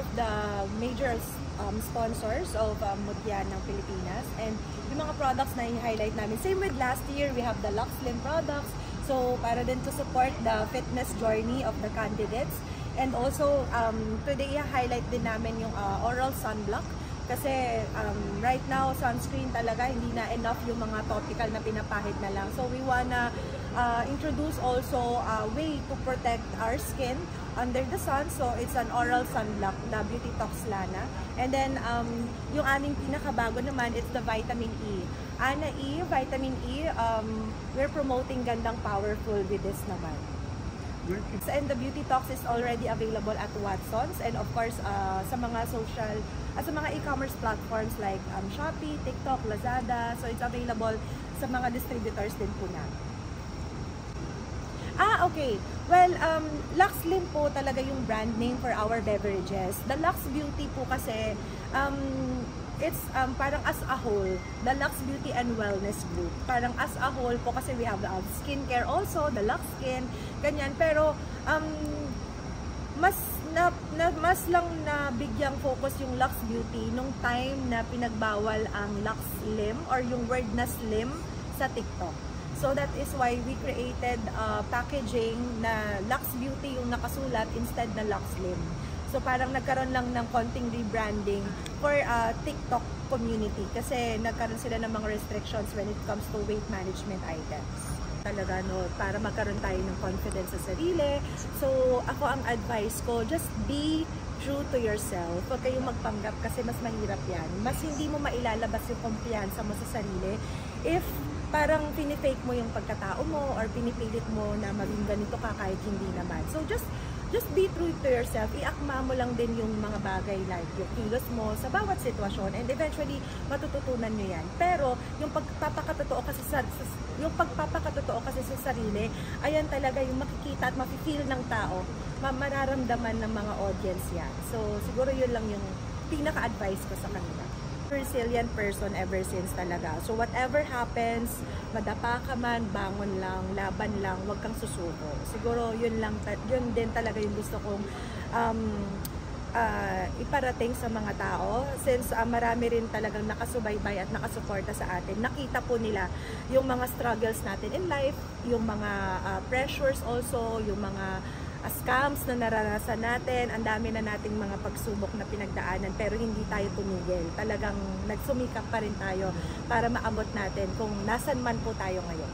of the major sponsors of Mutya ng Pilipinas, and yung mga products na i-highlight namin. Same with last year, we have the Lux Slim products. So, para din to support the fitness journey of the candidates. And also, today i-highlight din namin yung oral sunblock. Kasi right now, sunscreen talaga, hindi na enough yung mga topical na pinapahid na lang. So, we wanna introduce also a way to protect our skin under the sun. So, it's an oral sunblock, the Beauty Tox Lana. And then, yung aming pinakabago naman, it's the Vitamin E. Ana E, Vitamin E, we're promoting gandang powerful with this naman. And the Beauty Tox is already available at Watsons, and of course sa mga sa mga e-commerce platforms like Shopee, TikTok, Lazada. So it's available sa mga distributors din po na. Okay. Well, Lux Slim po talaga yung brand name for our beverages. The Lux Beauty po kasi it's parang as a whole, the Lux Beauty and Wellness Group. Parang as a whole po kasi we have skincare also, the Lux Skin, ganyan. Pero mas lang na bigyang focus yung Lux Beauty nung time na pinagbawal ang Lux Slim or yung word na slim sa TikTok. So that is why we created packaging na Lux Beauty yung nakasulat instead na Lux Slim. So parang nagkaroon lang ng konting rebranding for TikTok community kasi nagkaroon sila ng mga restrictions when it comes to weight management items. Talaga no, para magkaroon tayo ng confidence sa sarili. So ako ang advice ko, just be true to yourself. Huwag kayong magpanggap kasi mas mahirap yan. Mas hindi mo mailalabas yung kumpiyansa mo sa sarili if parang pinifake mo yung pagkatao mo or pinipilit mo na maging ganito ka kahit hindi naman. So just be true to yourself. Iakma mo lang din yung mga bagay like yung kilos mo sa bawat sitwasyon, and eventually matututunan nyo yan. Pero yung pagpapakatotoo kasi sa sarili, ayan talaga yung makikita at mafe-feel ng tao, mararamdaman ng mga audience yan. So siguro yun lang yung pinaka-advice ko sa kanila. Resilient person ever since talaga. So whatever happens, madapa ka man, bangon lang, laban lang, wag kang susuko. Siguro yun din talaga yung gusto kong iparating sa mga tao, since marami rin talagang nakasubaybay at nakasuporta sa atin. Nakita po nila yung mga struggles natin in life, yung mga pressures also, yung mga scams na naranasan natin, ang dami na nating mga pagsubok na pinagdaanan, pero hindi tayo tumigil. Talagang nagsumikap pa rin tayo para maabot natin kung nasan man po tayo ngayon.